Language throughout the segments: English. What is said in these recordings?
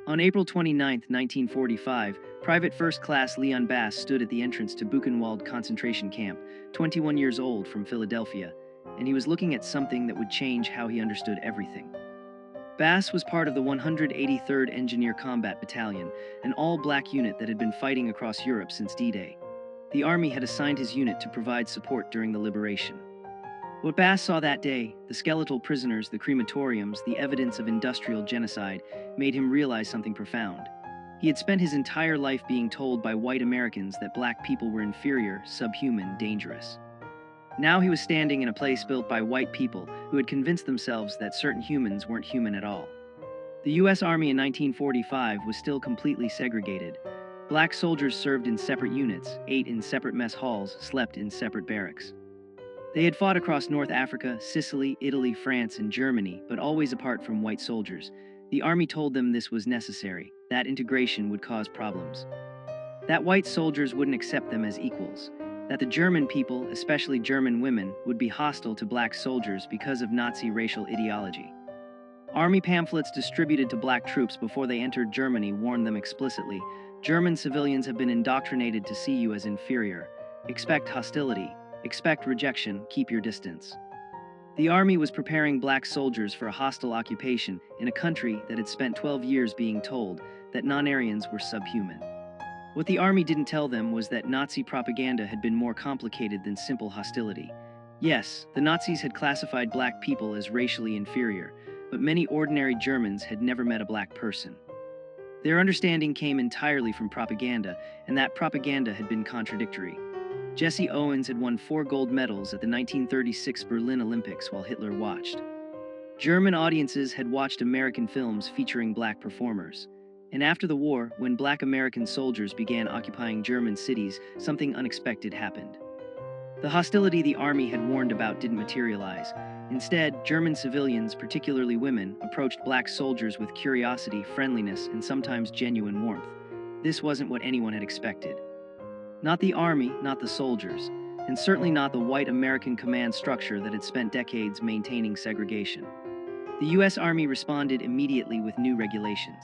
On April 29, 1945, Private First Class Leon Bass stood at the entrance to Buchenwald concentration camp, 21 years old, from Philadelphia, and he was looking at something that would change how he understood everything. Bass was part of the 183rd Engineer Combat Battalion, an all-black unit that had been fighting across Europe since D-Day. The Army had assigned his unit to provide support during the liberation. What Bass saw that day, the skeletal prisoners, the crematoriums, the evidence of industrial genocide, made him realize something profound. He had spent his entire life being told by white Americans that black people were inferior, subhuman, dangerous. Now he was standing in a place built by white people who had convinced themselves that certain humans weren't human at all. The U.S. Army in 1945 was still completely segregated. Black soldiers served in separate units, ate in separate mess halls, slept in separate barracks. They had fought across North Africa, Sicily, Italy, France, and Germany, but always apart from white soldiers. The Army told them this was necessary, that integration would cause problems, that white soldiers wouldn't accept them as equals, that the German people, especially German women, would be hostile to black soldiers because of Nazi racial ideology. Army pamphlets distributed to black troops before they entered Germany warned them explicitly, German civilians have been indoctrinated to see you as inferior. Expect hostility. Expect rejection, keep your distance. The Army was preparing black soldiers for a hostile occupation in a country that had spent 12 years being told that non-Aryans were subhuman. What the Army didn't tell them was that Nazi propaganda had been more complicated than simple hostility. Yes, the Nazis had classified black people as racially inferior, but many ordinary Germans had never met a black person. Their understanding came entirely from propaganda, and that propaganda had been contradictory. Jesse Owens had won 4 gold medals at the 1936 Berlin Olympics while Hitler watched. German audiences had watched American films featuring black performers. And after the war, when black American soldiers began occupying German cities, something unexpected happened. The hostility the Army had warned about didn't materialize. Instead, German civilians, particularly women, approached black soldiers with curiosity, friendliness, and sometimes genuine warmth. This wasn't what anyone had expected. Not the Army, not the soldiers, and certainly not the white American command structure that had spent decades maintaining segregation. The U.S. Army responded immediately with new regulations.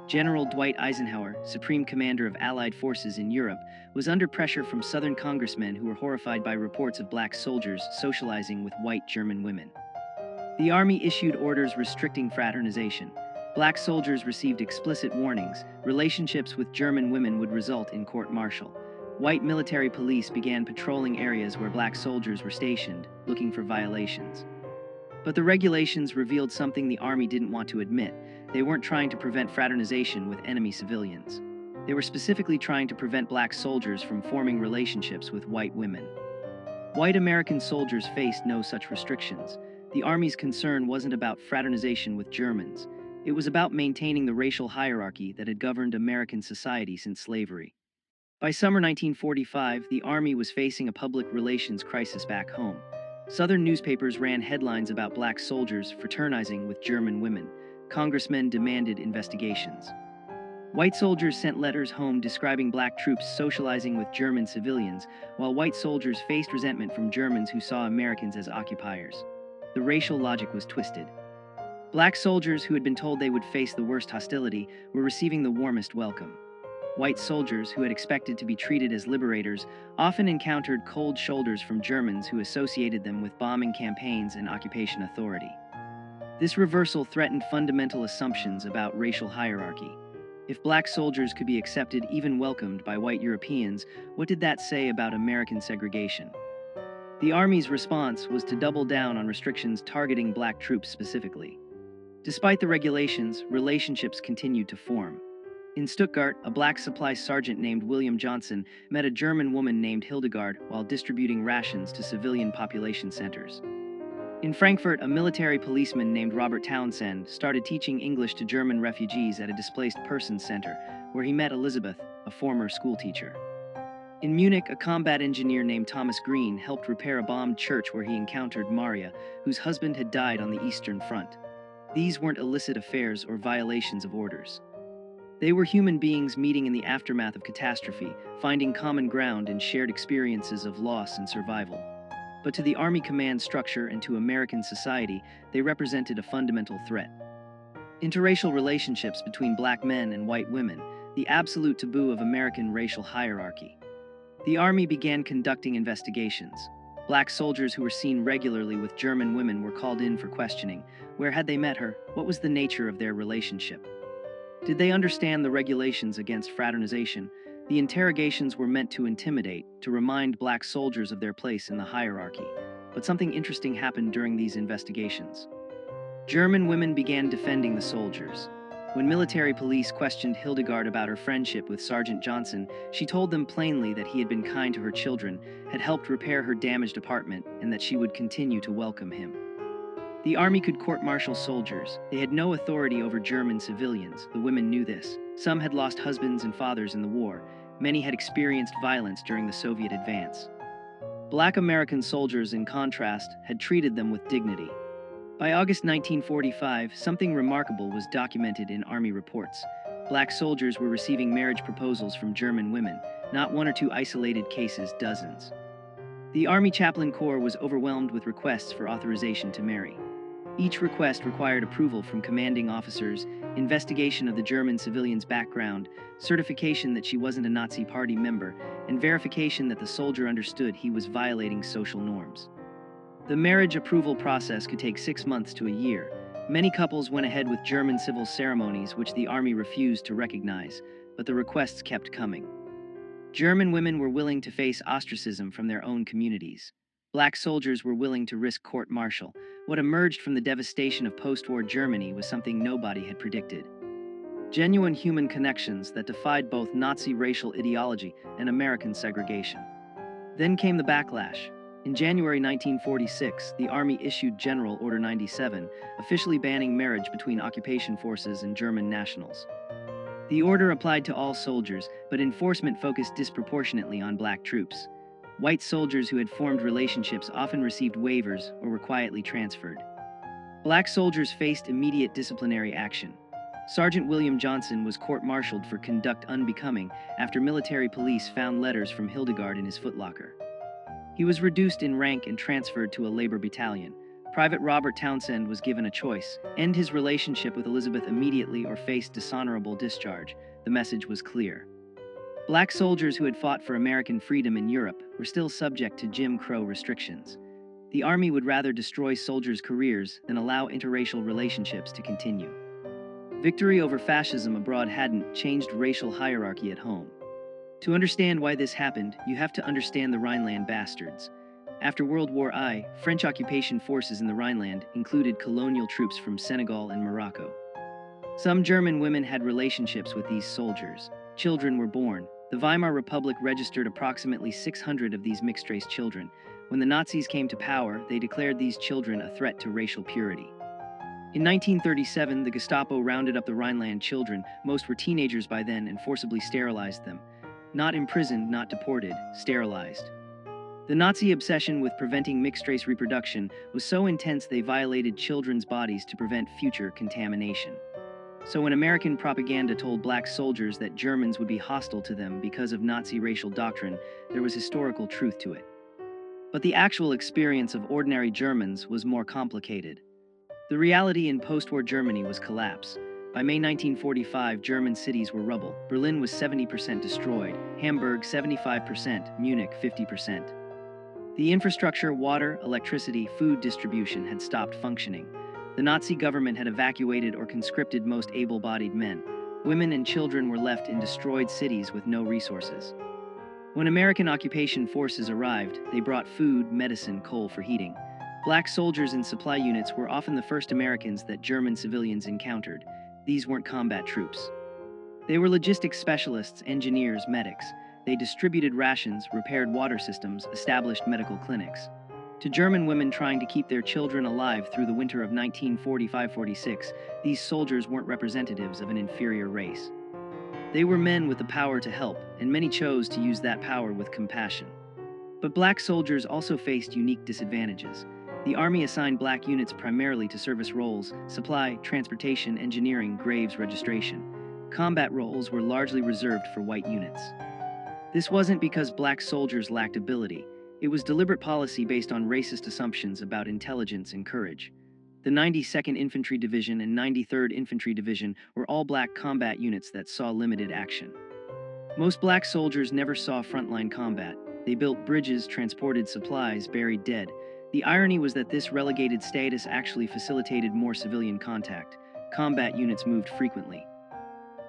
General Dwight Eisenhower, Supreme Commander of Allied forces in Europe, was under pressure from Southern congressmen who were horrified by reports of black soldiers socializing with white German women. The Army issued orders restricting fraternization. Black soldiers received explicit warnings. Relationships with German women would result in court-martial. White military police began patrolling areas where black soldiers were stationed, looking for violations. But the regulations revealed something the Army didn't want to admit. They weren't trying to prevent fraternization with enemy civilians. They were specifically trying to prevent black soldiers from forming relationships with white women. White American soldiers faced no such restrictions. The Army's concern wasn't about fraternization with Germans. It was about maintaining the racial hierarchy that had governed American society since slavery. By summer 1945, the Army was facing a public relations crisis back home. Southern newspapers ran headlines about black soldiers fraternizing with German women. Congressmen demanded investigations. White soldiers sent letters home describing black troops socializing with German civilians, while white soldiers faced resentment from Germans who saw Americans as occupiers. The racial logic was twisted. Black soldiers who had been told they would face the worst hostility were receiving the warmest welcome. White soldiers who had expected to be treated as liberators often encountered cold shoulders from Germans who associated them with bombing campaigns and occupation authority. This reversal threatened fundamental assumptions about racial hierarchy. If black soldiers could be accepted, even welcomed by white Europeans, what did that say about American segregation? The Army's response was to double down on restrictions targeting black troops specifically. Despite the regulations, relationships continued to form. In Stuttgart, a black supply sergeant named William Johnson met a German woman named Hildegard while distributing rations to civilian population centers. In Frankfurt, a military policeman named Robert Townsend started teaching English to German refugees at a displaced persons center, where he met Elizabeth, a former schoolteacher. In Munich, a combat engineer named Thomas Green helped repair a bombed church where he encountered Maria, whose husband had died on the Eastern Front. These weren't illicit affairs or violations of orders. They were human beings meeting in the aftermath of catastrophe, finding common ground in shared experiences of loss and survival. But to the Army command structure and to American society, they represented a fundamental threat. Interracial relationships between black men and white women, the absolute taboo of American racial hierarchy. The Army began conducting investigations. Black soldiers who were seen regularly with German women were called in for questioning. Where had they met her? What was the nature of their relationship? Did they understand the regulations against fraternization? The interrogations were meant to intimidate, to remind black soldiers of their place in the hierarchy. But something interesting happened during these investigations. German women began defending the soldiers. When military police questioned Hildegard about her friendship with Sergeant Johnson, she told them plainly that he had been kind to her children, had helped repair her damaged apartment, and that she would continue to welcome him. The Army could court-martial soldiers. They had no authority over German civilians. The women knew this. Some had lost husbands and fathers in the war. Many had experienced violence during the Soviet advance. Black American soldiers, in contrast, had treated them with dignity. By August 1945, something remarkable was documented in Army reports. Black soldiers were receiving marriage proposals from German women, not one or two isolated cases, dozens. The Army Chaplain Corps was overwhelmed with requests for authorization to marry. Each request required approval from commanding officers, investigation of the German civilian's background, certification that she wasn't a Nazi Party member, and verification that the soldier understood he was violating social norms. The marriage approval process could take 6 months to a year. Many couples went ahead with German civil ceremonies which the Army refused to recognize, but the requests kept coming. German women were willing to face ostracism from their own communities. Black soldiers were willing to risk court-martial. What emerged from the devastation of post-war Germany was something nobody had predicted. Genuine human connections that defied both Nazi racial ideology and American segregation. Then came the backlash. In January 1946, the Army issued General Order 97, officially banning marriage between occupation forces and German nationals. The order applied to all soldiers, but enforcement focused disproportionately on black troops. White soldiers who had formed relationships often received waivers or were quietly transferred. Black soldiers faced immediate disciplinary action. Sergeant William Johnson was court-martialed for conduct unbecoming after military police found letters from Hildegard in his footlocker. He was reduced in rank and transferred to a labor battalion. Private Robert Townsend was given a choice: end his relationship with Elizabeth immediately or face dishonorable discharge. The message was clear. Black soldiers who had fought for American freedom in Europe were still subject to Jim Crow restrictions. The Army would rather destroy soldiers' careers than allow interracial relationships to continue. Victory over fascism abroad hadn't changed racial hierarchy at home. To understand why this happened, you have to understand the Rhineland bastards. After World War I, French occupation forces in the Rhineland included colonial troops from Senegal and Morocco. Some German women had relationships with these soldiers. Children were born. The Weimar Republic registered approximately 600 of these mixed-race children. When the Nazis came to power, they declared these children a threat to racial purity. In 1937, the Gestapo rounded up the Rhineland children, most were teenagers by then, and forcibly sterilized them. Not imprisoned, not deported, sterilized. The Nazi obsession with preventing mixed-race reproduction was so intense they violated children's bodies to prevent future contamination. So when American propaganda told black soldiers that Germans would be hostile to them because of Nazi racial doctrine, there was historical truth to it. But the actual experience of ordinary Germans was more complicated. The reality in post-war Germany was collapse. By May 1945, German cities were rubble. Berlin was 70% destroyed, Hamburg 75%, Munich 50%. The infrastructure, water, electricity, food distribution had stopped functioning. The Nazi government had evacuated or conscripted most able-bodied men. Women and children were left in destroyed cities with no resources. When American occupation forces arrived, they brought food, medicine, coal for heating. Black soldiers in supply units were often the first Americans that German civilians encountered. These weren't combat troops. They were logistics specialists, engineers, medics. They distributed rations, repaired water systems, established medical clinics. To German women trying to keep their children alive through the winter of 1945-46, these soldiers weren't representatives of an inferior race. They were men with the power to help, and many chose to use that power with compassion. But black soldiers also faced unique disadvantages. The Army assigned black units primarily to service roles: supply, transportation, engineering, graves registration. Combat roles were largely reserved for white units. This wasn't because black soldiers lacked ability. It was deliberate policy based on racist assumptions about intelligence and courage. The 92nd Infantry Division and 93rd Infantry Division were all black combat units that saw limited action. Most black soldiers never saw frontline combat. They built bridges, transported supplies, buried dead. The irony was that this relegated status actually facilitated more civilian contact. Combat units moved frequently.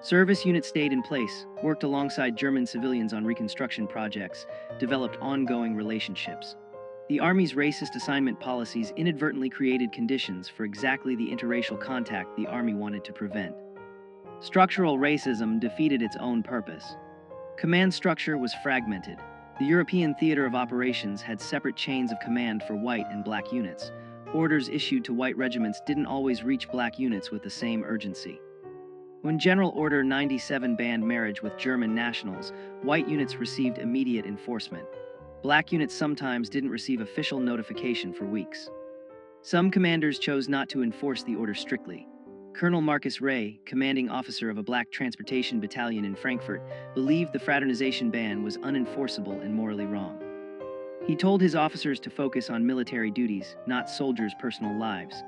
Service units stayed in place, worked alongside German civilians on reconstruction projects, developed ongoing relationships. The Army's racist assignment policies inadvertently created conditions for exactly the interracial contact the Army wanted to prevent. Structural racism defeated its own purpose. Command structure was fragmented. The European theater of operations had separate chains of command for white and black units. Orders issued to white regiments didn't always reach black units with the same urgency. When General Order 97 banned marriage with German nationals, white units received immediate enforcement. Black units sometimes didn't receive official notification for weeks. Some commanders chose not to enforce the order strictly. Colonel Marcus Ray, commanding officer of a black transportation battalion in Frankfurt, believed the fraternization ban was unenforceable and morally wrong. He told his officers to focus on military duties, not soldiers' personal lives.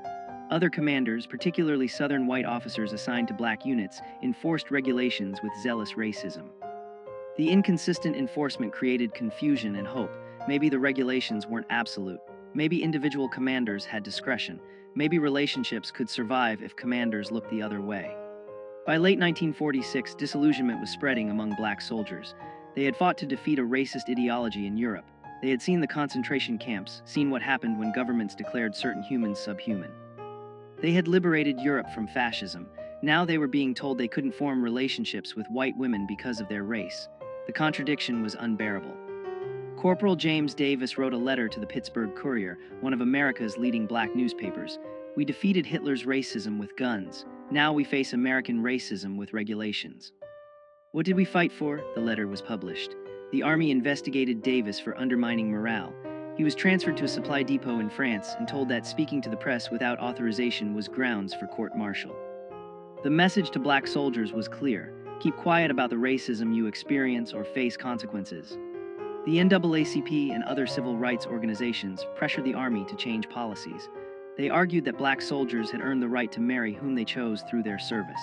Other commanders, particularly Southern white officers assigned to black units, enforced regulations with zealous racism. The inconsistent enforcement created confusion and hope. Maybe the regulations weren't absolute. Maybe individual commanders had discretion. Maybe relationships could survive if commanders looked the other way. By late 1946, disillusionment was spreading among black soldiers. They had fought to defeat a racist ideology in Europe. They had seen the concentration camps, seen what happened when governments declared certain humans subhuman. They had liberated Europe from fascism. Now they were being told they couldn't form relationships with white women because of their race. The contradiction was unbearable. Corporal James Davis wrote a letter to the Pittsburgh Courier, one of America's leading black newspapers. "We defeated Hitler's racism with guns. Now we face American racism with regulations." What did we fight for? The letter was published. The Army investigated Davis for undermining morale. He was transferred to a supply depot in France and told that speaking to the press without authorization was grounds for court-martial. The message to black soldiers was clear: keep quiet about the racism you experience or face consequences. The NAACP and other civil rights organizations pressured the Army to change policies. They argued that black soldiers had earned the right to marry whom they chose through their service.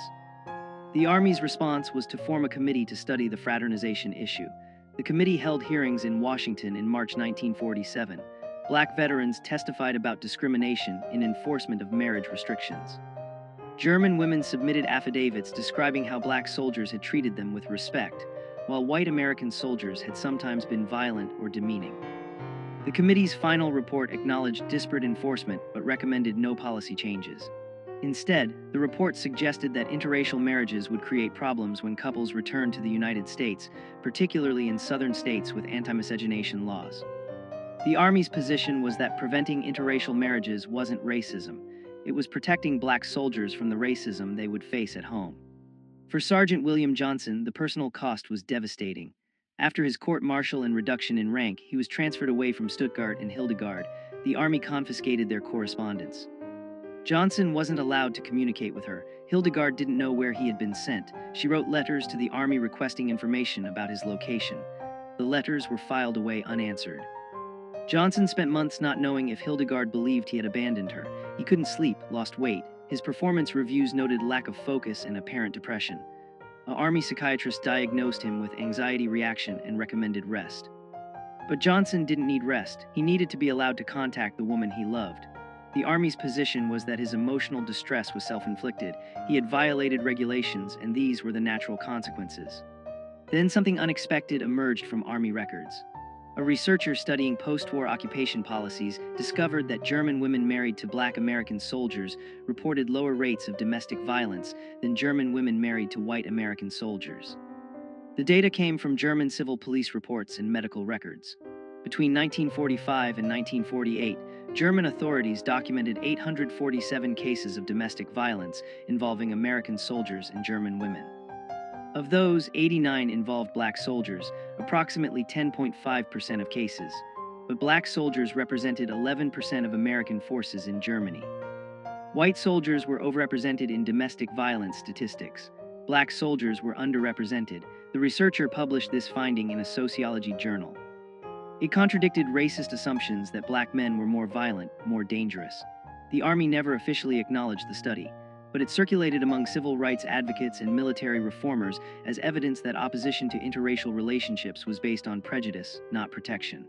The Army's response was to form a committee to study the fraternization issue. The committee held hearings in Washington in March 1947. Black veterans testified about discrimination in enforcement of marriage restrictions. German women submitted affidavits describing how black soldiers had treated them with respect, while white American soldiers had sometimes been violent or demeaning. The committee's final report acknowledged disparate enforcement but recommended no policy changes. Instead, the report suggested that interracial marriages would create problems when couples returned to the United States, particularly in southern states with anti-miscegenation laws. The Army's position was that preventing interracial marriages wasn't racism. It was protecting black soldiers from the racism they would face at home. For Sergeant William Johnson, the personal cost was devastating. After his court-martial and reduction in rank, he was transferred away from Stuttgart and Hildegard. The Army confiscated their correspondence. Johnson wasn't allowed to communicate with her. Hildegard didn't know where he had been sent. She wrote letters to the Army requesting information about his location. The letters were filed away unanswered. Johnson spent months not knowing if Hildegard believed he had abandoned her. He couldn't sleep, lost weight. His performance reviews noted lack of focus and apparent depression. An Army psychiatrist diagnosed him with anxiety reaction and recommended rest. But Johnson didn't need rest. He needed to be allowed to contact the woman he loved. The Army's position was that his emotional distress was self-inflicted. He had violated regulations, and these were the natural consequences. Then something unexpected emerged from Army records. A researcher studying post-war occupation policies discovered that German women married to black American soldiers reported lower rates of domestic violence than German women married to white American soldiers. The data came from German civil police reports and medical records. Between 1945 and 1948, German authorities documented 847 cases of domestic violence involving American soldiers and German women. Of those, 89 involved black soldiers, approximately 10.5% of cases. But black soldiers represented 11% of American forces in Germany. White soldiers were overrepresented in domestic violence statistics. Black soldiers were underrepresented. The researcher published this finding in a sociology journal. It contradicted racist assumptions that black men were more violent, more dangerous. The Army never officially acknowledged the study, but it circulated among civil rights advocates and military reformers as evidence that opposition to interracial relationships was based on prejudice, not protection.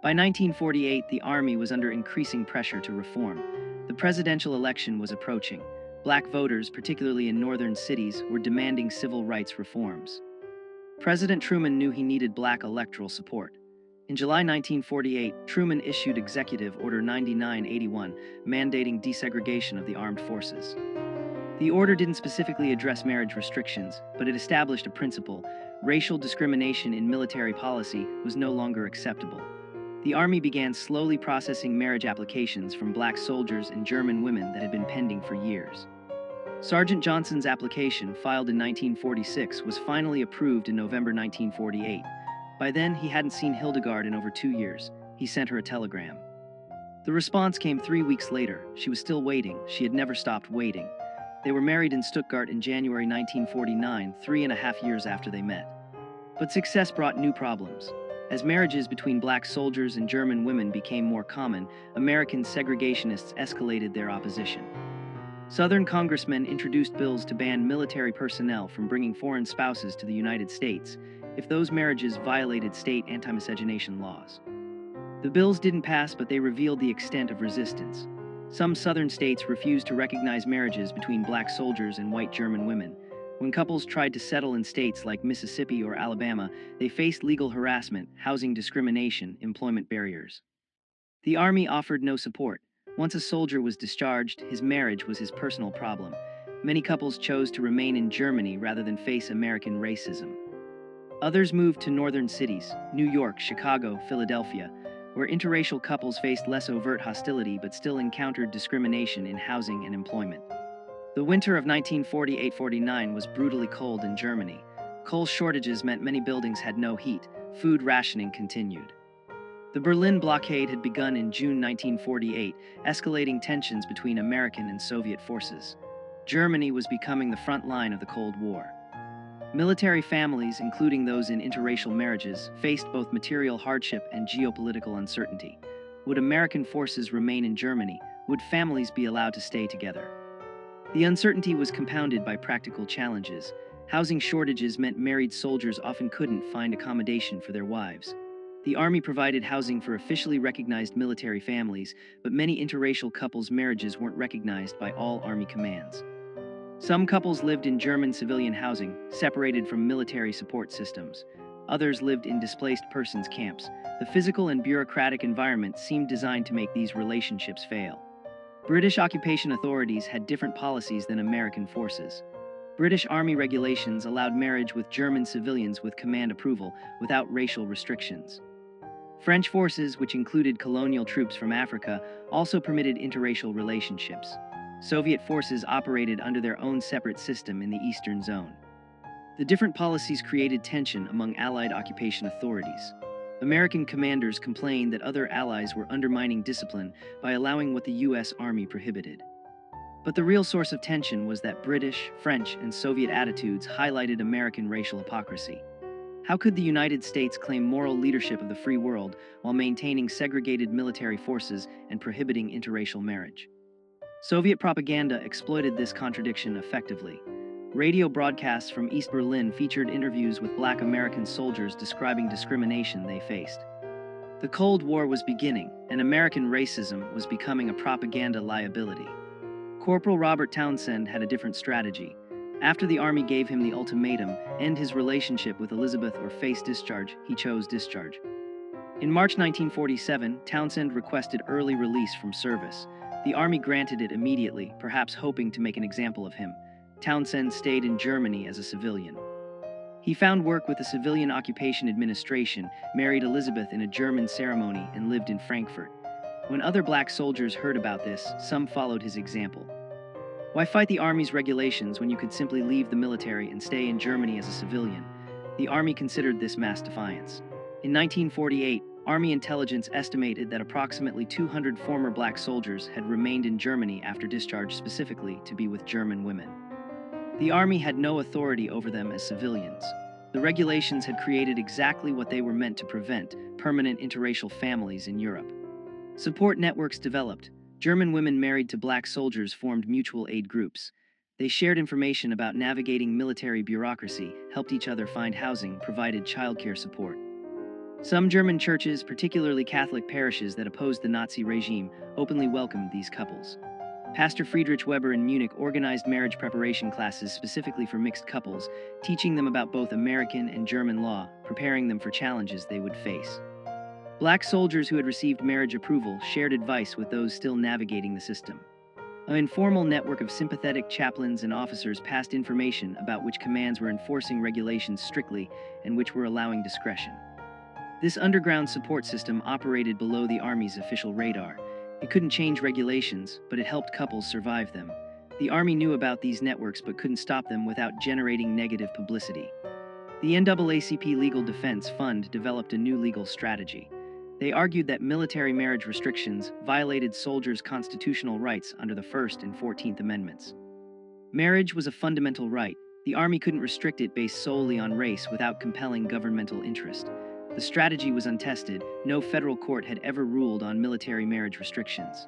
By 1948, the Army was under increasing pressure to reform. The presidential election was approaching. Black voters, particularly in northern cities, were demanding civil rights reforms. President Truman knew he needed black electoral support. In July 1948, Truman issued Executive Order 9981, mandating desegregation of the armed forces. The order didn't specifically address marriage restrictions, but it established a principle: racial discrimination in military policy was no longer acceptable. The Army began slowly processing marriage applications from black soldiers and German women that had been pending for years. Sergeant Johnson's application, filed in 1946, was finally approved in November 1948. By then, he hadn't seen Hildegard in over 2 years. He sent her a telegram. The response came 3 weeks later. She was still waiting. She had never stopped waiting. They were married in Stuttgart in January 1949, 3.5 years after they met. But success brought new problems. As marriages between black soldiers and German women became more common, American segregationists escalated their opposition. Southern congressmen introduced bills to ban military personnel from bringing foreign spouses to the United States if those marriages violated state anti-miscegenation laws. The bills didn't pass, but they revealed the extent of resistance. Some southern states refused to recognize marriages between black soldiers and white German women. When couples tried to settle in states like Mississippi or Alabama, they faced legal harassment, housing discrimination, employment barriers. The Army offered no support. Once a soldier was discharged, his marriage was his personal problem. Many couples chose to remain in Germany rather than face American racism. Others moved to northern cities, New York, Chicago, Philadelphia, where interracial couples faced less overt hostility but still encountered discrimination in housing and employment. The winter of 1948-49 was brutally cold in Germany. Coal shortages meant many buildings had no heat. Food rationing continued. The Berlin blockade had begun in June 1948, escalating tensions between American and Soviet forces. Germany was becoming the front line of the Cold War. Military families, including those in interracial marriages, faced both material hardship and geopolitical uncertainty. Would American forces remain in Germany? Would families be allowed to stay together? The uncertainty was compounded by practical challenges. Housing shortages meant married soldiers often couldn't find accommodation for their wives. The Army provided housing for officially recognized military families, but many interracial couples' marriages weren't recognized by all Army commands. Some couples lived in German civilian housing, separated from military support systems. Others lived in displaced persons camps. The physical and bureaucratic environment seemed designed to make these relationships fail. British occupation authorities had different policies than American forces. British Army regulations allowed marriage with German civilians with command approval, without racial restrictions. French forces, which included colonial troops from Africa, also permitted interracial relationships. Soviet forces operated under their own separate system in the Eastern Zone. The different policies created tension among Allied occupation authorities. American commanders complained that other allies were undermining discipline by allowing what the U.S. Army prohibited. But the real source of tension was that British, French, and Soviet attitudes highlighted American racial hypocrisy. How could the United States claim moral leadership of the free world while maintaining segregated military forces and prohibiting interracial marriage? Soviet propaganda exploited this contradiction effectively. Radio broadcasts from East Berlin featured interviews with black American soldiers describing discrimination they faced. The Cold War was beginning, and American racism was becoming a propaganda liability. Corporal Robert Townsend had a different strategy. After the Army gave him the ultimatum, end his relationship with Elizabeth or face discharge, he chose discharge. In March 1947, Townsend requested early release from service. The Army granted it immediately, perhaps hoping to make an example of him. Townsend stayed in Germany as a civilian. He found work with the Civilian Occupation Administration, married Elizabeth in a German ceremony, and lived in Frankfurt. When other black soldiers heard about this, some followed his example. Why fight the Army's regulations when you could simply leave the military and stay in Germany as a civilian? The Army considered this mass defiance. In 1948, Army intelligence estimated that approximately 200 former black soldiers had remained in Germany after discharge, specifically to be with German women. The Army had no authority over them as civilians. The regulations had created exactly what they were meant to prevent: permanent interracial families in Europe. Support networks developed. German women married to black soldiers formed mutual aid groups. They shared information about navigating military bureaucracy, helped each other find housing, provided childcare support. Some German churches, particularly Catholic parishes that opposed the Nazi regime, openly welcomed these couples. Pastor Friedrich Weber in Munich organized marriage preparation classes specifically for mixed couples, teaching them about both American and German law, preparing them for challenges they would face. Black soldiers who had received marriage approval shared advice with those still navigating the system. An informal network of sympathetic chaplains and officers passed information about which commands were enforcing regulations strictly and which were allowing discretion. This underground support system operated below the Army's official radar. It couldn't change regulations, but it helped couples survive them. The Army knew about these networks but couldn't stop them without generating negative publicity. The NAACP Legal Defense Fund developed a new legal strategy. They argued that military marriage restrictions violated soldiers' constitutional rights under the First and 14th Amendments. Marriage was a fundamental right. The Army couldn't restrict it based solely on race without compelling governmental interest. The strategy was untested. No federal court had ever ruled on military marriage restrictions.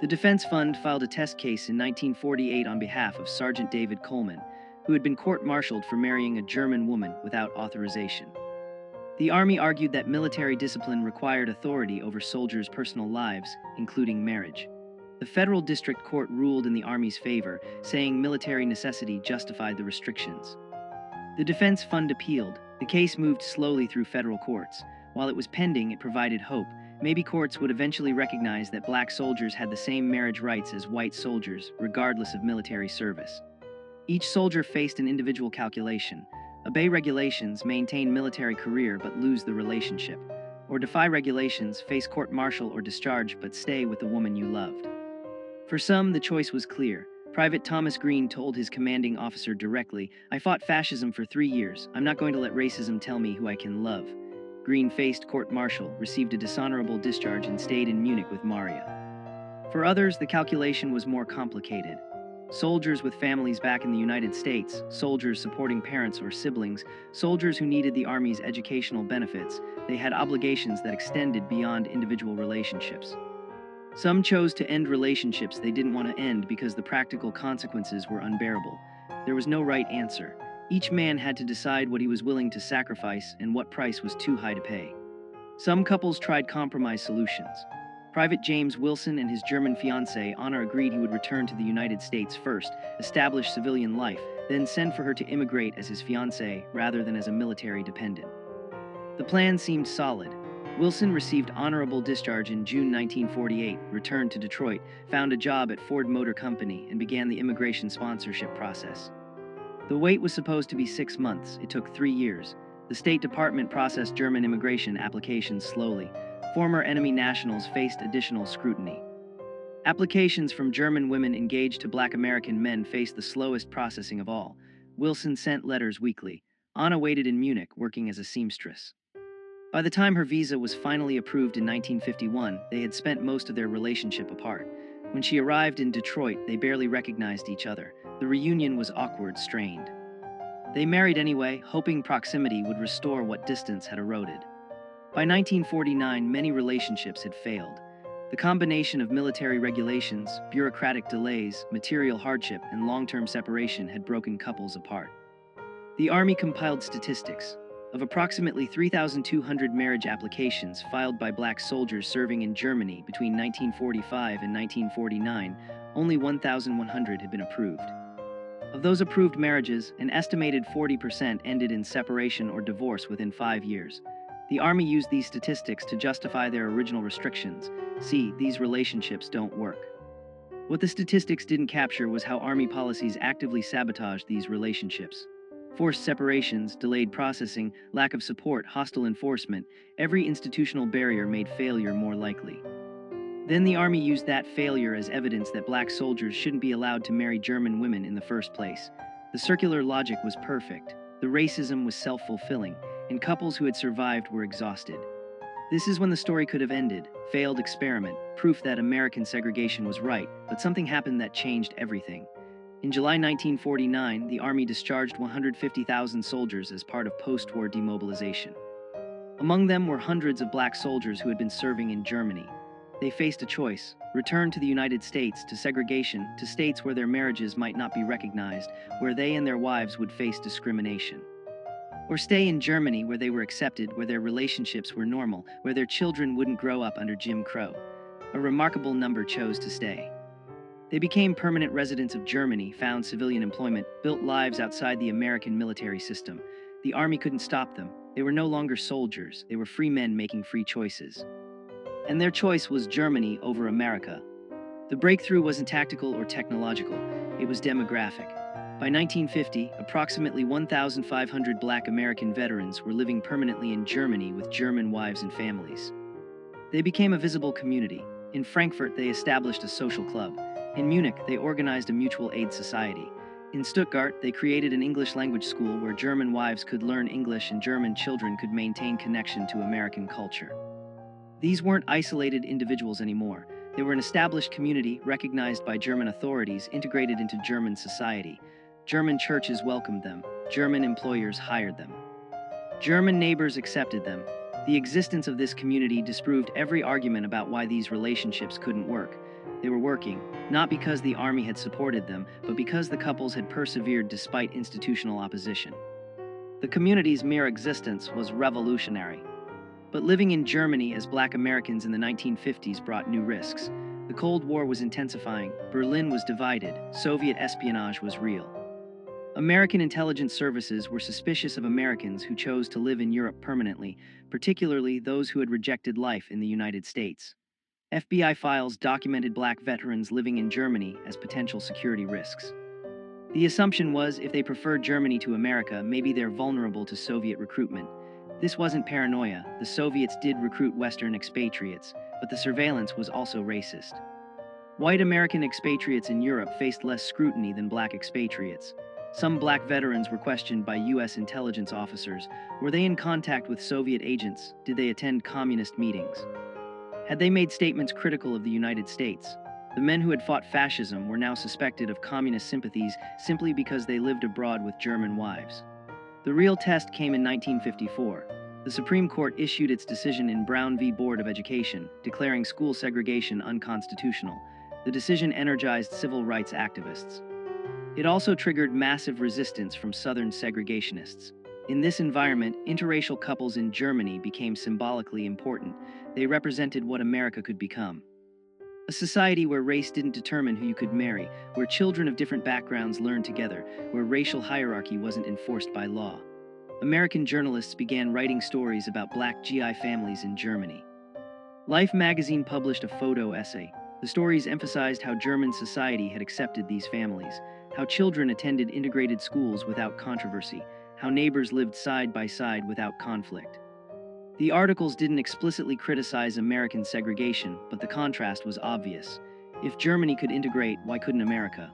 The Defense Fund filed a test case in 1948 on behalf of Sergeant David Coleman, who had been court-martialed for marrying a German woman without authorization. The Army argued that military discipline required authority over soldiers' personal lives, including marriage. The federal district court ruled in the Army's favor, saying military necessity justified the restrictions. The Defense Fund appealed. The case moved slowly through federal courts. While it was pending, it provided hope. Maybe courts would eventually recognize that black soldiers had the same marriage rights as white soldiers, regardless of military service. Each soldier faced an individual calculation. Obey regulations, maintain military career but lose the relationship. Or defy regulations, face court-martial or discharge but stay with the woman you loved. For some, the choice was clear. Private Thomas Green told his commanding officer directly, "I fought fascism for 3 years. I'm not going to let racism tell me who I can love." Green faced court-martial, received a dishonorable discharge and stayed in Munich with Maria. For others, the calculation was more complicated. Soldiers with families back in the United States, soldiers supporting parents or siblings, soldiers who needed the Army's educational benefits, they had obligations that extended beyond individual relationships. Some chose to end relationships they didn't want to end because the practical consequences were unbearable. There was no right answer. Each man had to decide what he was willing to sacrifice and what price was too high to pay. Some couples tried compromise solutions. Private James Wilson and his German fiancée Anna agreed he would return to the United States first, establish civilian life, then send for her to immigrate as his fiancée rather than as a military dependent. The plan seemed solid. Wilson received honorable discharge in June 1948, returned to Detroit, found a job at Ford Motor Company, and began the immigration sponsorship process. The wait was supposed to be 6 months. It took 3 years. The State Department processed German immigration applications slowly. Former enemy nationals faced additional scrutiny. Applications from German women engaged to black American men faced the slowest processing of all. Wilson sent letters weekly. Anna waited in Munich, working as a seamstress. By the time her visa was finally approved in 1951, they had spent most of their relationship apart. When she arrived in Detroit, they barely recognized each other. The reunion was awkward, strained. They married anyway, hoping proximity would restore what distance had eroded. By 1949, many relationships had failed. The combination of military regulations, bureaucratic delays, material hardship, and long-term separation had broken couples apart. The Army compiled statistics. Of approximately 3,200 marriage applications filed by black soldiers serving in Germany between 1945 and 1949, only 1,100 had been approved. Of those approved marriages, an estimated 40% ended in separation or divorce within 5 years. The Army used these statistics to justify their original restrictions. See, these relationships don't work. What the statistics didn't capture was how Army policies actively sabotaged these relationships. Forced separations, delayed processing, lack of support, hostile enforcement, every institutional barrier made failure more likely. Then the Army used that failure as evidence that black soldiers shouldn't be allowed to marry German women in the first place. The circular logic was perfect. The racism was self-fulfilling, and couples who had survived were exhausted. This is when the story could have ended. Failed experiment, proof that American segregation was right, but something happened that changed everything. In July 1949, the Army discharged 150,000 soldiers as part of post-war demobilization. Among them were hundreds of black soldiers who had been serving in Germany. They faced a choice: return to the United States, to segregation, to states where their marriages might not be recognized, where they and their wives would face discrimination. Or stay in Germany, where they were accepted, where their relationships were normal, where their children wouldn't grow up under Jim Crow. A remarkable number chose to stay. They became permanent residents of Germany, found civilian employment, built lives outside the American military system. The army couldn't stop them. They were no longer soldiers. They were free men making free choices. And their choice was Germany over America. The breakthrough wasn't tactical or technological. It was demographic. By 1950, approximately 1,500 Black American veterans were living permanently in Germany with German wives and families. They became a visible community. In Frankfurt, they established a social club. In Munich, they organized a mutual aid society. In Stuttgart, they created an English language school where German wives could learn English and German children could maintain connection to American culture. These weren't isolated individuals anymore. They were an established community recognized by German authorities, integrated into German society. German churches welcomed them. German employers hired them. German neighbors accepted them. The existence of this community disproved every argument about why these relationships couldn't work. They were working, not because the army had supported them, but because the couples had persevered despite institutional opposition. The community's mere existence was revolutionary. But living in Germany as Black Americans in the 1950s brought new risks. The Cold War was intensifying, Berlin was divided, Soviet espionage was real. American intelligence services were suspicious of Americans who chose to live in Europe permanently, particularly those who had rejected life in the United States. FBI files documented Black veterans living in Germany as potential security risks. The assumption was if they preferred Germany to America, maybe they're vulnerable to Soviet recruitment. This wasn't paranoia. The Soviets did recruit Western expatriates, but the surveillance was also racist. White American expatriates in Europe faced less scrutiny than Black expatriates. Some Black veterans were questioned by U.S. intelligence officers. Were they in contact with Soviet agents? Did they attend communist meetings? Had they made statements critical of the United States? The men who had fought fascism were now suspected of communist sympathies simply because they lived abroad with German wives. The real test came in 1954. The Supreme Court issued its decision in Brown v. Board of Education, declaring school segregation unconstitutional. The decision energized civil rights activists. It also triggered massive resistance from Southern segregationists. In this environment, interracial couples in Germany became symbolically important. They represented what America could become. A society where race didn't determine who you could marry, where children of different backgrounds learned together, where racial hierarchy wasn't enforced by law. American journalists began writing stories about Black GI families in Germany. Life magazine published a photo essay. The stories emphasized how German society had accepted these families, how children attended integrated schools without controversy, how neighbors lived side by side without conflict. The articles didn't explicitly criticize American segregation, but the contrast was obvious. If Germany could integrate, why couldn't America?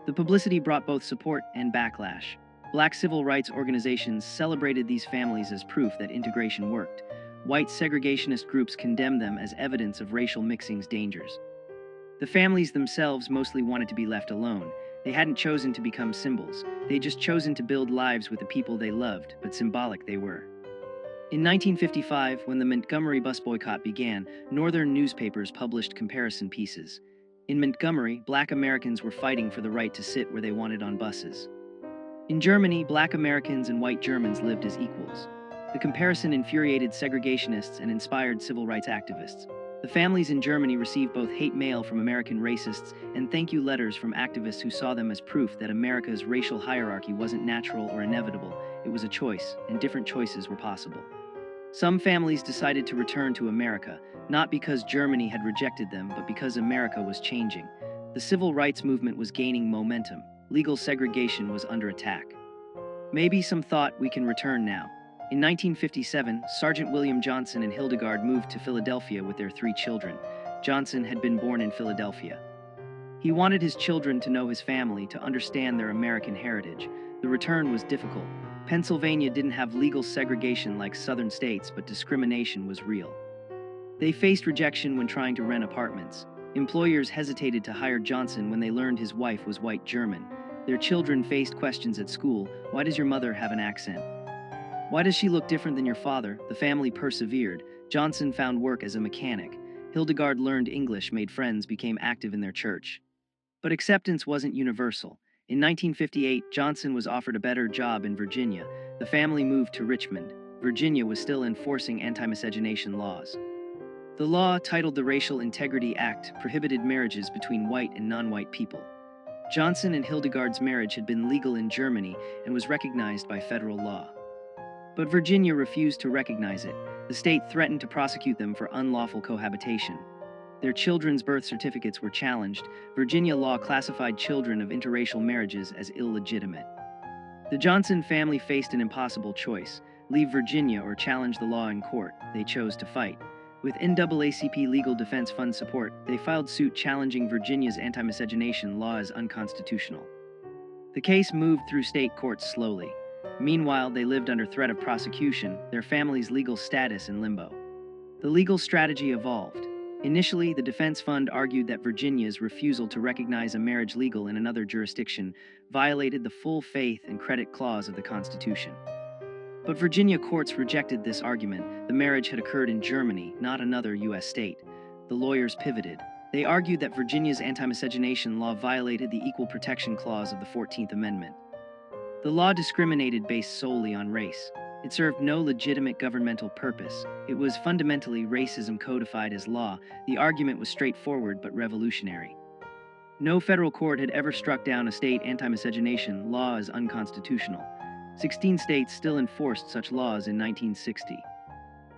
The publicity brought both support and backlash. Black civil rights organizations celebrated these families as proof that integration worked. White segregationist groups condemned them as evidence of racial mixing's dangers. The families themselves mostly wanted to be left alone. They hadn't chosen to become symbols. They'd just chosen to build lives with the people they loved, but symbolic they were. In 1955, when the Montgomery bus boycott began, Northern newspapers published comparison pieces. In Montgomery, Black Americans were fighting for the right to sit where they wanted on buses. In Germany, Black Americans and white Germans lived as equals. The comparison infuriated segregationists and inspired civil rights activists. The families in Germany received both hate mail from American racists and thank you letters from activists who saw them as proof that America's racial hierarchy wasn't natural or inevitable. It was a choice, and different choices were possible. Some families decided to return to America, not because Germany had rejected them, but because America was changing. The civil rights movement was gaining momentum. Legal segregation was under attack. Maybe some thought we can return now. In 1957, Sergeant William Johnson and Hildegard moved to Philadelphia with their 3 children. Johnson had been born in Philadelphia. He wanted his children to know his family, to understand their American heritage. The return was difficult. Pennsylvania didn't have legal segregation like southern states, but discrimination was real. They faced rejection when trying to rent apartments. Employers hesitated to hire Johnson when they learned his wife was white German. Their children faced questions at school. Why does your mother have an accent? Why does she look different than your father? The family persevered. Johnson found work as a mechanic. Hildegard learned English, made friends, became active in their church. But acceptance wasn't universal. In 1958, Johnson was offered a better job in Virginia. The family moved to Richmond. Virginia was still enforcing anti-miscegenation laws. The law, titled the Racial Integrity Act, prohibited marriages between white and non-white people. Johnson and Hildegard's marriage had been legal in Germany and was recognized by federal law. But Virginia refused to recognize it. The state threatened to prosecute them for unlawful cohabitation. Their children's birth certificates were challenged. Virginia law classified children of interracial marriages as illegitimate. The Johnson family faced an impossible choice: leave Virginia or challenge the law in court. They chose to fight. With NAACP Legal Defense Fund support, they filed suit challenging Virginia's anti-miscegenation law as unconstitutional. The case moved through state courts slowly. Meanwhile, they lived under threat of prosecution, their family's legal status in limbo. The legal strategy evolved. Initially, the defense fund argued that Virginia's refusal to recognize a marriage legal in another jurisdiction violated the full faith and credit clause of the Constitution. But Virginia courts rejected this argument. The marriage had occurred in Germany, not another U.S. state. The lawyers pivoted. They argued that Virginia's anti-miscegenation law violated the Equal Protection Clause of the 14th Amendment. The law discriminated based solely on race. It served no legitimate governmental purpose. It was fundamentally racism codified as law. The argument was straightforward but revolutionary. No federal court had ever struck down a state anti-miscegenation law as unconstitutional. 16 states still enforced such laws in 1960.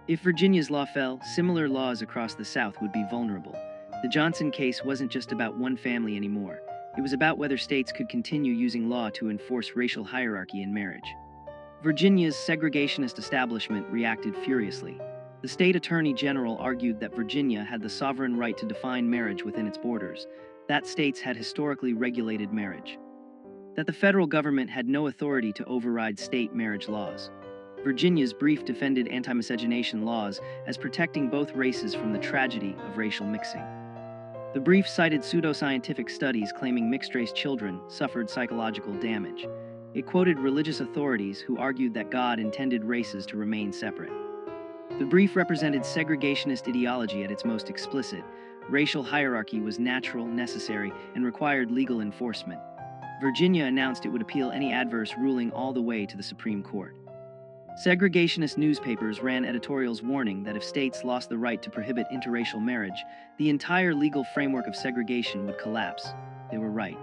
If Virginia's law fell, similar laws across the South would be vulnerable. The Johnson case wasn't just about one family anymore. It was about whether states could continue using law to enforce racial hierarchy in marriage. Virginia's segregationist establishment reacted furiously. The state attorney general argued that Virginia had the sovereign right to define marriage within its borders, that states had historically regulated marriage, that the federal government had no authority to override state marriage laws. Virginia's brief defended anti-miscegenation laws as protecting both races from the tragedy of racial mixing. The brief cited pseudoscientific studies claiming mixed-race children suffered psychological damage. It quoted religious authorities who argued that God intended races to remain separate. The brief represented segregationist ideology at its most explicit. Racial hierarchy was natural, necessary, and required legal enforcement. Virginia announced it would appeal any adverse ruling all the way to the Supreme Court. Segregationist newspapers ran editorials warning that if states lost the right to prohibit interracial marriage, the entire legal framework of segregation would collapse. They were right.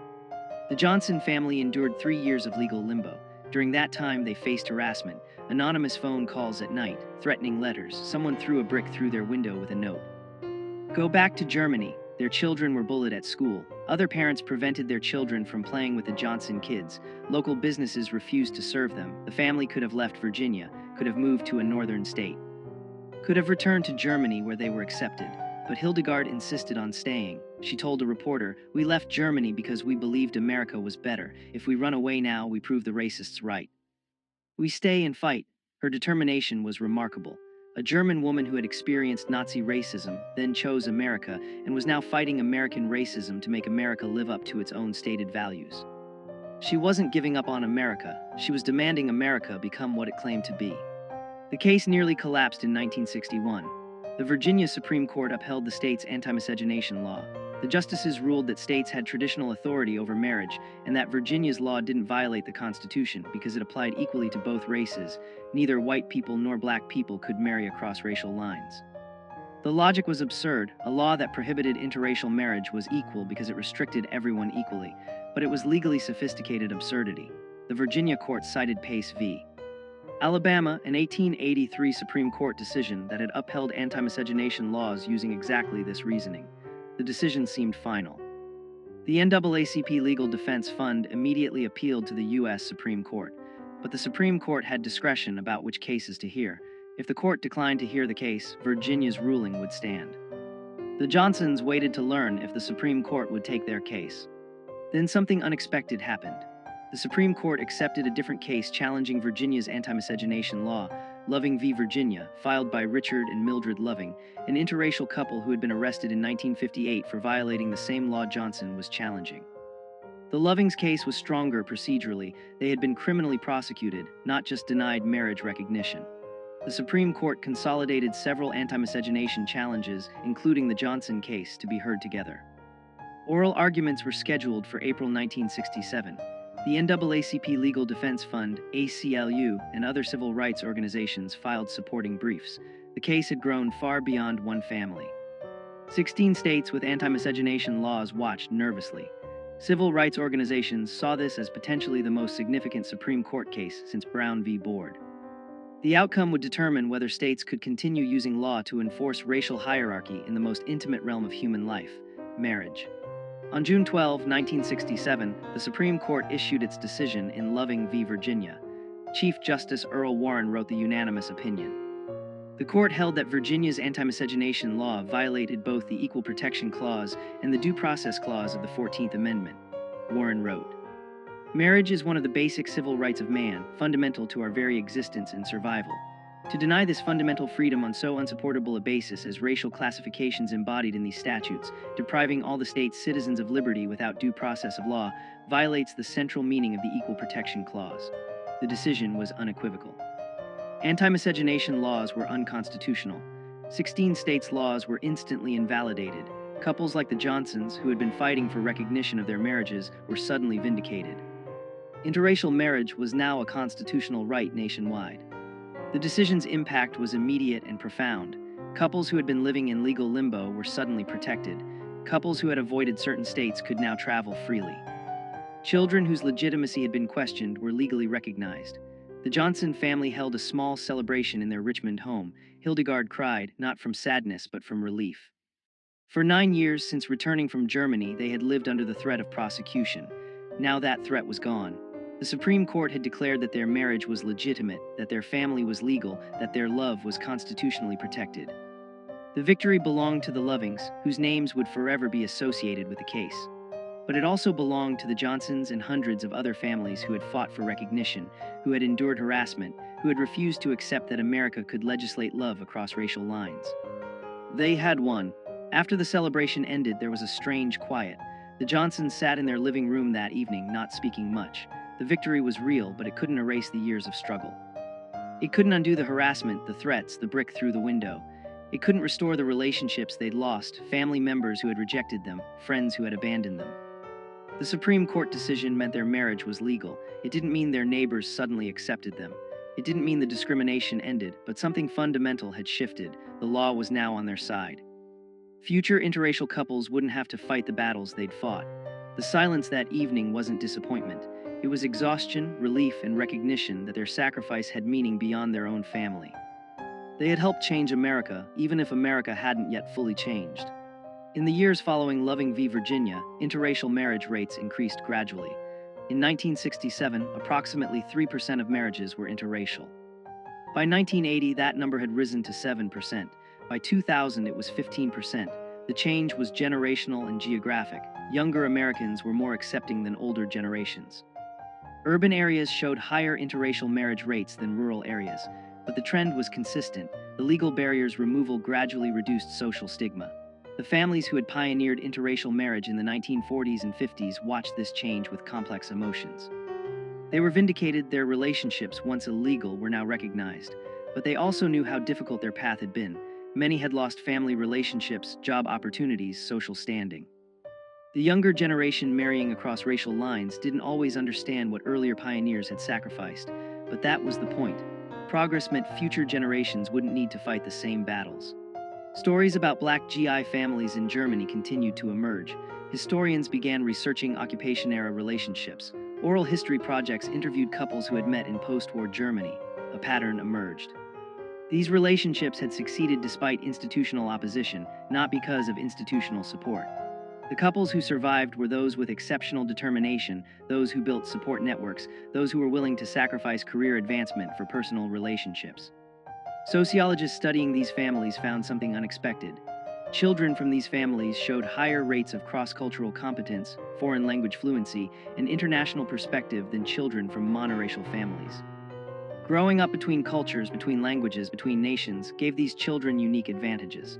The Johnson family endured 3 years of legal limbo. During that time, they faced harassment, anonymous phone calls at night, threatening letters. Someone threw a brick through their window with a note. Go back to Germany. Their children were bullied at school. Other parents prevented their children from playing with the Johnson kids. Local businesses refused to serve them. The family could have left Virginia, could have moved to a northern state, could have returned to Germany where they were accepted. But Hildegard insisted on staying. She told a reporter, "We left Germany because we believed America was better. If we run away now, we prove the racists right. We stay and fight." Her determination was remarkable. A German woman who had experienced Nazi racism, then chose America, and was now fighting American racism to make America live up to its own stated values. She wasn't giving up on America. She was demanding America become what it claimed to be. The case nearly collapsed in 1961. The Virginia Supreme Court upheld the state's anti-miscegenation law. The justices ruled that states had traditional authority over marriage and that Virginia's law didn't violate the Constitution because it applied equally to both races. Neither white people nor black people could marry across racial lines. The logic was absurd. A law that prohibited interracial marriage was equal because it restricted everyone equally, but it was legally sophisticated absurdity. The Virginia court cited Pace v. Alabama, an 1883 Supreme Court decision that had upheld anti-miscegenation laws using exactly this reasoning. The decision seemed final. The NAACP Legal Defense Fund immediately appealed to the U.S. Supreme Court, but the Supreme Court had discretion about which cases to hear. If the court declined to hear the case, Virginia's ruling would stand. The Johnsons waited to learn if the Supreme Court would take their case. Then something unexpected happened. The Supreme Court accepted a different case challenging Virginia's anti-miscegenation law, Loving v. Virginia, filed by Richard and Mildred Loving, an interracial couple who had been arrested in 1958 for violating the same law Johnson was challenging. The Lovings' case was stronger procedurally. They had been criminally prosecuted, not just denied marriage recognition. The Supreme Court consolidated several anti-miscegenation challenges, including the Johnson case, to be heard together. Oral arguments were scheduled for April 1967. The NAACP Legal Defense Fund, ACLU, and other civil rights organizations filed supporting briefs. The case had grown far beyond one family. 16 states with anti-miscegenation laws watched nervously. Civil rights organizations saw this as potentially the most significant Supreme Court case since Brown v. Board. The outcome would determine whether states could continue using law to enforce racial hierarchy in the most intimate realm of human life, marriage. On June 12, 1967, the Supreme Court issued its decision in Loving v. Virginia. Chief Justice Earl Warren wrote the unanimous opinion. The court held that Virginia's anti-miscegenation law violated both the Equal Protection Clause and the Due Process Clause of the 14th Amendment. Warren wrote, "Marriage is one of the basic civil rights of man, fundamental to our very existence and survival. To deny this fundamental freedom on so unsupportable a basis as racial classifications embodied in these statutes, depriving all the state's citizens of liberty without due process of law, violates the central meaning of the Equal Protection Clause." The decision was unequivocal. Anti-miscegenation laws were unconstitutional. 16 states' laws were instantly invalidated. Couples like the Johnsons, who had been fighting for recognition of their marriages, were suddenly vindicated. Interracial marriage was now a constitutional right nationwide. The decision's impact was immediate and profound. Couples who had been living in legal limbo were suddenly protected. Couples who had avoided certain states could now travel freely. Children whose legitimacy had been questioned were legally recognized. The Johnson family held a small celebration in their Richmond home. Hildegard cried, not from sadness but from relief. For 9 years since returning from Germany, they had lived under the threat of prosecution. Now that threat was gone. The Supreme Court had declared that their marriage was legitimate, that their family was legal, that their love was constitutionally protected. The victory belonged to the Lovings, whose names would forever be associated with the case. But it also belonged to the Johnsons and hundreds of other families who had fought for recognition, who had endured harassment, who had refused to accept that America could legislate love across racial lines. They had won. After the celebration ended, there was a strange quiet. The Johnsons sat in their living room that evening, not speaking much. The victory was real, but it couldn't erase the years of struggle. It couldn't undo the harassment, the threats, the brick through the window. It couldn't restore the relationships they'd lost, family members who had rejected them, friends who had abandoned them. The Supreme Court decision meant their marriage was legal. It didn't mean their neighbors suddenly accepted them. It didn't mean the discrimination ended, but something fundamental had shifted. The law was now on their side. Future interracial couples wouldn't have to fight the battles they'd fought. The silence that evening wasn't disappointment. It was exhaustion, relief, and recognition that their sacrifice had meaning beyond their own family. They had helped change America, even if America hadn't yet fully changed. In the years following Loving v. Virginia, interracial marriage rates increased gradually. In 1967, approximately 3% of marriages were interracial. By 1980, that number had risen to 7%. By 2000, it was 15%. The change was generational and geographic. Younger Americans were more accepting than older generations. Urban areas showed higher interracial marriage rates than rural areas, but the trend was consistent. The legal barriers' removal gradually reduced social stigma. The families who had pioneered interracial marriage in the 1940s and 50s watched this change with complex emotions. They were vindicated. Their relationships, once illegal, were now recognized, but they also knew how difficult their path had been. Many had lost family relationships, job opportunities, social standing. The younger generation marrying across racial lines didn't always understand what earlier pioneers had sacrificed, but that was the point. Progress meant future generations wouldn't need to fight the same battles. Stories about Black GI families in Germany continued to emerge. Historians began researching occupation-era relationships. Oral history projects interviewed couples who had met in post-war Germany. A pattern emerged. These relationships had succeeded despite institutional opposition, not because of institutional support. The couples who survived were those with exceptional determination, those who built support networks, those who were willing to sacrifice career advancement for personal relationships. Sociologists studying these families found something unexpected. Children from these families showed higher rates of cross-cultural competence, foreign language fluency, and international perspective than children from monoracial families. Growing up between cultures, between languages, between nations, gave these children unique advantages.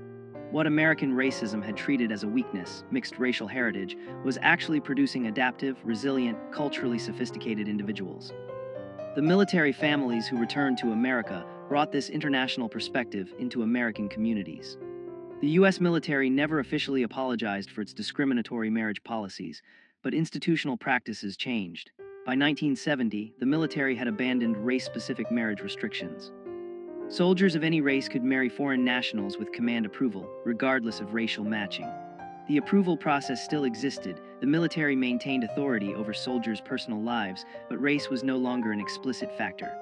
What American racism had treated as a weakness, mixed racial heritage, was actually producing adaptive, resilient, culturally sophisticated individuals. The military families who returned to America brought this international perspective into American communities. The U.S. military never officially apologized for its discriminatory marriage policies, but institutional practices changed. By 1970, the military had abandoned race-specific marriage restrictions. Soldiers of any race could marry foreign nationals with command approval, regardless of racial matching. The approval process still existed. The military maintained authority over soldiers' personal lives, but race was no longer an explicit factor.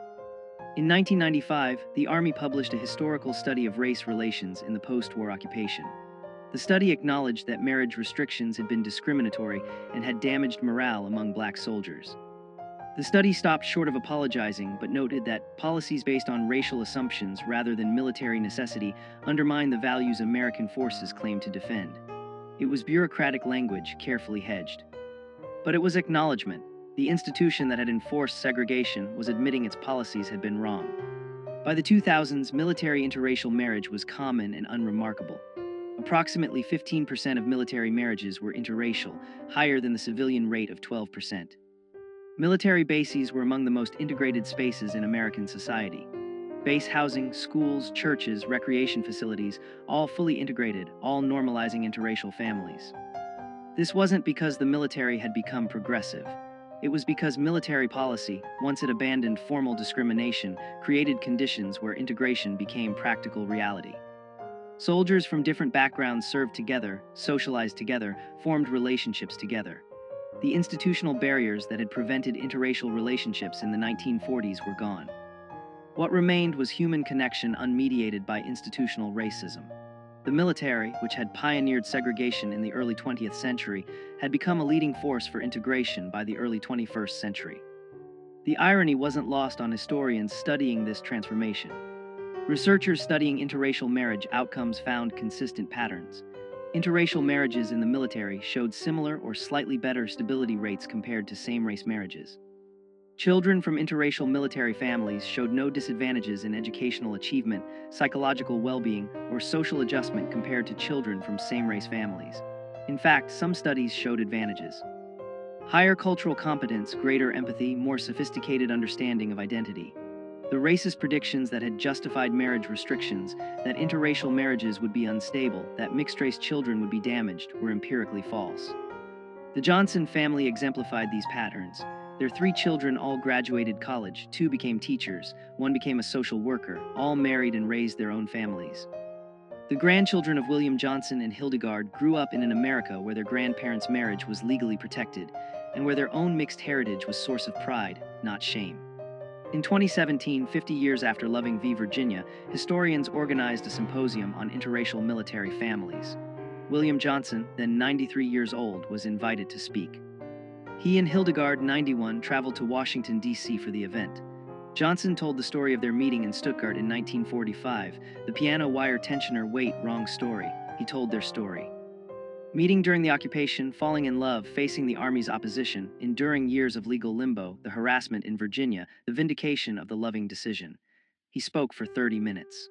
In 1995, the Army published a historical study of race relations in the post-war occupation. The study acknowledged that marriage restrictions had been discriminatory and had damaged morale among black soldiers. The study stopped short of apologizing, but noted that policies based on racial assumptions rather than military necessity undermine the values American forces claim to defend. It was bureaucratic language, carefully hedged. But it was acknowledgement. The institution that had enforced segregation was admitting its policies had been wrong. By the 2000s, military interracial marriage was common and unremarkable. Approximately 15% of military marriages were interracial, higher than the civilian rate of 12%. Military bases were among the most integrated spaces in American society. Base housing, schools, churches, recreation facilities, all fully integrated, all normalizing interracial families. This wasn't because the military had become progressive. It was because military policy, once it abandoned formal discrimination, created conditions where integration became practical reality. Soldiers from different backgrounds served together, socialized together, formed relationships together. The institutional barriers that had prevented interracial relationships in the 1940s were gone. What remained was human connection unmediated by institutional racism. The military, which had pioneered segregation in the early 20th century, had become a leading force for integration by the early 21st century. The irony wasn't lost on historians studying this transformation. Researchers studying interracial marriage outcomes found consistent patterns. Interracial marriages in the military showed similar or slightly better stability rates compared to same-race marriages. Children from interracial military families showed no disadvantages in educational achievement, psychological well-being, or social adjustment compared to children from same-race families. In fact, some studies showed advantages. Higher cultural competence, greater empathy, more sophisticated understanding of identity. The racist predictions that had justified marriage restrictions, that interracial marriages would be unstable, that mixed-race children would be damaged, were empirically false. The Johnson family exemplified these patterns. Their 3 children all graduated college, 2 became teachers, 1 became a social worker, all married and raised their own families. The grandchildren of William Johnson and Hildegard grew up in an America where their grandparents' marriage was legally protected, and where their own mixed heritage was source of pride, not shame. In 2017, 50 years after Loving v. Virginia, historians organized a symposium on interracial military families. William Johnson, then 93 years old, was invited to speak. He and Hildegard, 91, traveled to Washington, D.C. for the event. Johnson told the story of their meeting in Stuttgart in 1945, the piano wire tensioner Wait, Wrong Story. He told their story. Meeting during the occupation, falling in love, facing the Army's opposition, enduring years of legal limbo, the harassment in Virginia, the vindication of the Loving decision. He spoke for 30 minutes.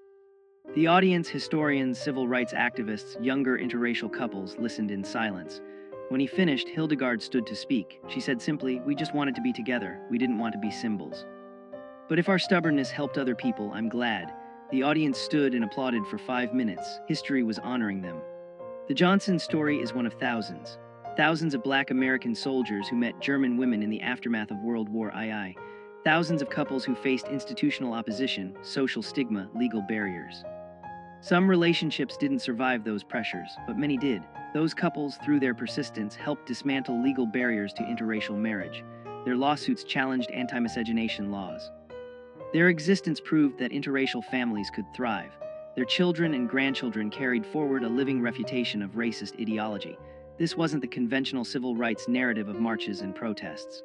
The audience, historians, civil rights activists, younger interracial couples, listened in silence. When he finished, Hildegard stood to speak. She said simply, "We just wanted to be together. We didn't want to be symbols. But if our stubbornness helped other people, I'm glad." The audience stood and applauded for 5 minutes. History was honoring them. The Johnson story is one of thousands. Thousands of Black American soldiers who met German women in the aftermath of World War II. Thousands of couples who faced institutional opposition, social stigma, legal barriers. Some relationships didn't survive those pressures, but many did. Those couples, through their persistence, helped dismantle legal barriers to interracial marriage. Their lawsuits challenged anti-miscegenation laws. Their existence proved that interracial families could thrive. Their children and grandchildren carried forward a living refutation of racist ideology. This wasn't the conventional civil rights narrative of marches and protests.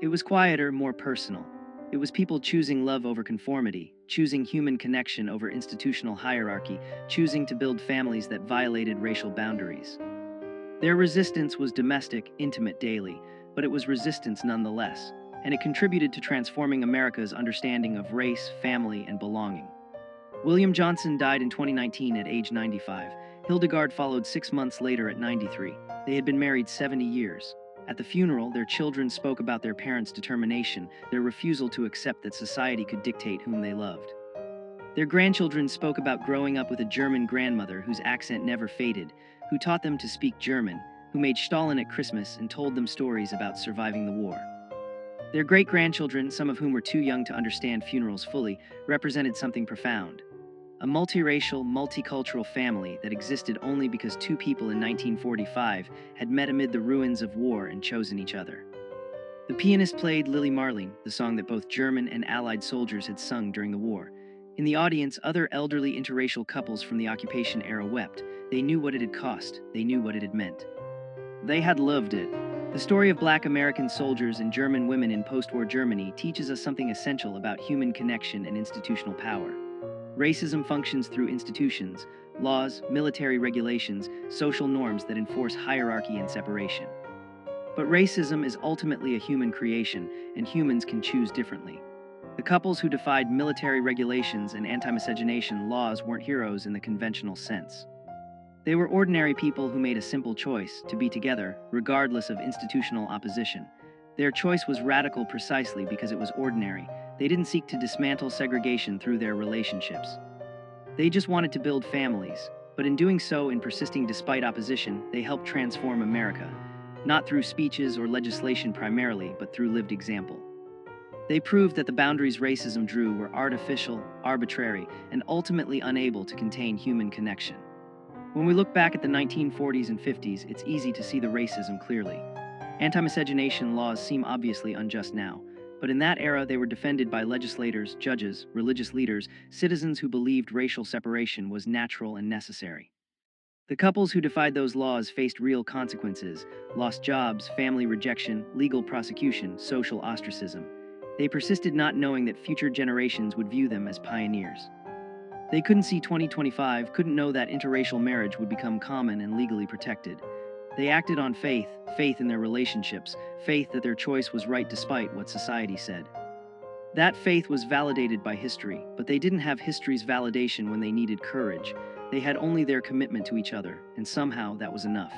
It was quieter, more personal. It was people choosing love over conformity, choosing human connection over institutional hierarchy, choosing to build families that violated racial boundaries. Their resistance was domestic, intimate, daily, but it was resistance nonetheless, and it contributed to transforming America's understanding of race, family, and belonging. William Johnson died in 2019 at age 95. Hildegard followed 6 months later at 93. They had been married 70 years. At the funeral, their children spoke about their parents' determination, their refusal to accept that society could dictate whom they loved. Their grandchildren spoke about growing up with a German grandmother whose accent never faded, who taught them to speak German, who made Stalin at Christmas and told them stories about surviving the war. Their great-grandchildren, some of whom were too young to understand funerals fully, represented something profound. A multiracial, multicultural family that existed only because two people in 1945 had met amid the ruins of war and chosen each other. The pianist played Lily Marleen, the song that both German and Allied soldiers had sung during the war. In the audience, other elderly interracial couples from the occupation era wept. They knew what it had cost. They knew what it had meant. They had loved it. The story of Black American soldiers and German women in post-war Germany teaches us something essential about human connection and institutional power. Racism functions through institutions, laws, military regulations, social norms that enforce hierarchy and separation. But racism is ultimately a human creation, and humans can choose differently. The couples who defied military regulations and anti-miscegenation laws weren't heroes in the conventional sense. They were ordinary people who made a simple choice to be together, regardless of institutional opposition. Their choice was radical precisely because it was ordinary. They didn't seek to dismantle segregation through their relationships. They just wanted to build families, but in doing so, in persisting despite opposition, they helped transform America, not through speeches or legislation primarily, but through lived example. They proved that the boundaries racism drew were artificial, arbitrary, and ultimately unable to contain human connection. When we look back at the 1940s and 50s, it's easy to see the racism clearly. Anti-miscegenation laws seem obviously unjust now, but in that era they were defended by legislators, judges, religious leaders, citizens who believed racial separation was natural and necessary. The couples who defied those laws faced real consequences, lost jobs, family rejection, legal prosecution, social ostracism. They persisted not knowing that future generations would view them as pioneers. They couldn't see 2025, couldn't know that interracial marriage would become common and legally protected. They acted on faith, faith in their relationships, faith that their choice was right despite what society said. That faith was validated by history, but they didn't have history's validation when they needed courage. They had only their commitment to each other, and somehow that was enough.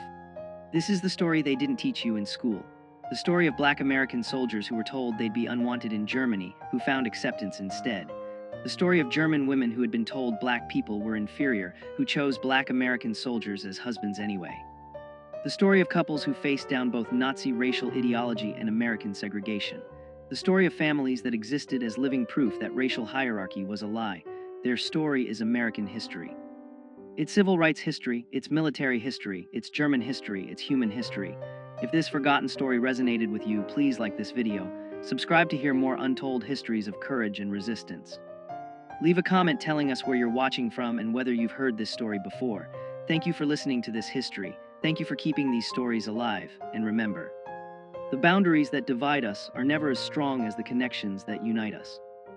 This is the story they didn't teach you in school. The story of Black American soldiers who were told they'd be unwanted in Germany, who found acceptance instead. The story of German women who had been told Black people were inferior, who chose Black American soldiers as husbands anyway. The story of couples who faced down both Nazi racial ideology and American segregation. The story of families that existed as living proof that racial hierarchy was a lie. Their story is American history. It's civil rights history, it's military history, it's German history, it's human history. If this forgotten story resonated with you, please like this video. Subscribe to hear more untold histories of courage and resistance. Leave a comment telling us where you're watching from and whether you've heard this story before. Thank you for listening to this history. Thank you for keeping these stories alive. And remember, the boundaries that divide us are never as strong as the connections that unite us.